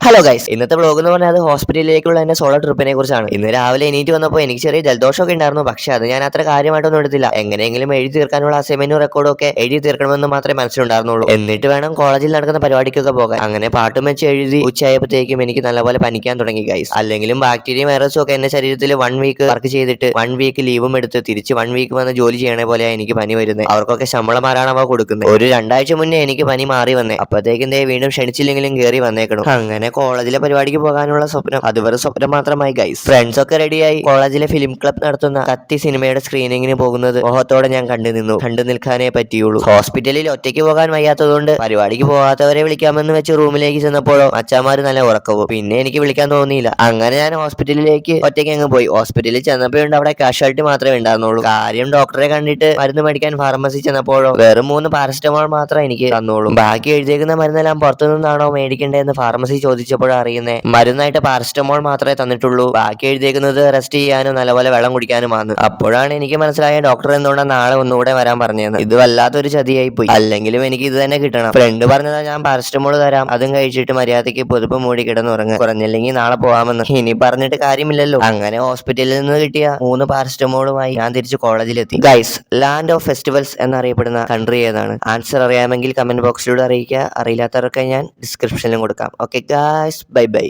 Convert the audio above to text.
Hello guys, ഇന്നത്തെ vlog എന്ന് പറഞ്ഞാൽ അത് ഹോസ്പിറ്റലിലേക്കുള്ള എന്റെ സോളോ ട്രിപ്പിനെ കുറിച്ചാണ്. ഇന്ന് രാവിലെ എണീറ്റ് വന്നപ്പോൾ എനിക്ക് ചെറിയ ജലദോഷമൊക്കെ ഉണ്ടായിരുന്നു. പക്ഷെ അത് ഞാൻ അത്ര കാര്യമായിട്ടൊന്നും എടുത്തില്ല. എങ്ങനെയെങ്കിലും എഴുതി തീർക്കാനുള്ള അസൈൻമെന്റും റെക്കോർഡും ഒക്കെ എഴുതി തീർക്കണമെന്ന് മാത്രമേ മനസ്സിലുണ്ടായിരുന്നുള്ളൂ. എന്നിട്ട് വേണം കോളേജിൽ നടക്കുന്ന പരിപാടിക്കൊക്കെ പോകാൻ. അങ്ങനെ പാട്ടും വെച്ച് എഴുതി ഉച്ചയായപ്പോഴത്തേക്കും എനിക്ക് നല്ലപോലെ പനിക്കാൻ തുടങ്ങി ഗൈസ്. അല്ലെങ്കിലും ബാക്ടീരിയയും വൈറസും ഒക്കെ എന്റെ ശരീരത്തിൽ 1 വീക്ക് വർക്ക് ചെയ്തിട്ട് 1 വീക്ക് ലീവും എടുത്ത് തിരിച്ച് 1 വീക്ക് വന്ന് ജോലി ചെയ്യണ പോലെയാണ് എനിക്ക് പനി വരുന്നത്. അവർക്കൊക്കെ ശമ്പളമാരാണ് അവ കൊടുക്കുന്നത്. ഒരു 2 ആഴ്ച മുന്നേ എനിക്ക് പനി മാറി വന്നേ. അപ്പോഴത്തേക്കും വീണ്ടും ക്ഷണിച്ചില്ലെങ്കിലും കയറി വന്നേക്കണം. അങ്ങനെ കോളേജിലെ പരിപാടിക്ക് പോകാനുള്ള സ്വപ്നം അത് വെറും സ്വപ്നം മാത്രമായി ഗൈസ്. ഫ്രണ്ട്സ് ഒക്കെ റെഡിയായി കോളേജിലെ ഫിലിം ക്ലബ് നടത്തുന്ന കത്തി സിനിമയുടെ സ്ക്രീനിങ്ങിന് പോകുന്നത് മോഹത്തോടെ ഞാൻ കണ്ടു നിൽക്കാനേ പറ്റിയുള്ളൂ. ഹോസ്പിറ്റലിൽ ഒറ്റയ്ക്ക് പോകാൻ വയ്യാത്തതുകൊണ്ട് പരിപാടിക്ക് പോകാത്തവരെ വിളിക്കാമെന്ന് വെച്ച് റൂമിലേക്ക് ചെന്നപ്പോഴോ അച്ഛന്മാര് നല്ല ഉറക്കവും. പിന്നെ എനിക്ക് വിളിക്കാൻ തോന്നിയില്ല. അങ്ങനെ ഞാൻ ഹോസ്പിറ്റലിലേക്ക് ഒറ്റയ്ക്ക് അങ്ങ് പോയി. ഹോസ്പിറ്റലിൽ ചെന്നപ്പോഴുണ്ട് അവിടെ കാഷ്വാലിറ്റി മാത്രമേ ഉണ്ടായിരുന്നുള്ളൂ. കാര്യം ഡോക്ടറെ കണ്ടിട്ട് മരുന്ന് മേടിക്കാൻ ഫാർമസി ചെന്നപ്പോഴോ വെറും 3 പാരസ്റ്റമോൾ മാത്രമേ എനിക്ക് തന്നോളൂ. ബാക്കി എഴുതിയേക്കുന്ന മരുന്നെല്ലാം പുറത്തുനിന്നാണോ മേടിക്കേണ്ടതെന്ന് ഫാർമസി ചോദിച്ചപ്പോഴും അറിയുന്നേ മരുന്നായിട്ട് പാരസ്റ്റമോൾ മാത്രമേ തന്നിട്ടുള്ളൂ. ബാക്കി എഴുതിയേക്കുന്നത് റെസ്റ്റ് ചെയ്യാനും നല്ലപോലെ വെള്ളം കുടിക്കാനുമാണ്. അപ്പോഴാണ് എനിക്ക് മനസ്സിലായ ഡോക്ടർ എന്തുകൊണ്ടാണ് നാളെ ഒന്നുകൂടെ വരാൻ പറഞ്ഞതെന്ന്. ഇത് വല്ലാത്തൊരു ചതിയായി പോയി. അല്ലെങ്കിലും എനിക്ക് ഇത് തന്നെ കിട്ടണം. ഫ്രണ്ട് പറഞ്ഞതാ ഞാൻ പാരസ്റ്റമോൾ തരാം, അതും കഴിച്ചിട്ട് മര്യാദയ്ക്ക് പുതുപ്പ് മൂടി കിടന്നുറങ്ങുക, കുറഞ്ഞില്ലെങ്കിൽ നാളെ പോവാമെന്ന്. ഇനി പറഞ്ഞിട്ട് കാര്യമില്ലല്ലോ. അങ്ങനെ ഹോസ്പിറ്റലിൽ നിന്ന് കിട്ടിയ 3 പാരസ്റ്റമോളുമായി ഞാൻ തിരിച്ച് കോളേജിലെത്തി. ഗൈസ്, ലാൻഡ് ഓഫ് ഫെസ്റ്റിവൽസ് എന്നറിയപ്പെടുന്ന കൺട്രി ഏതാണ്? ആൻസർ അറിയാമെങ്കിൽ കമന്റ് ബോക്സിലൂടെ അറിയിക്കുക. അറിയില്ലാത്തവർക്ക് ഞാൻ ഡിസ്ക്രിപ്ഷനിലും കൊടുക്കാം. Okay guys, bye bye.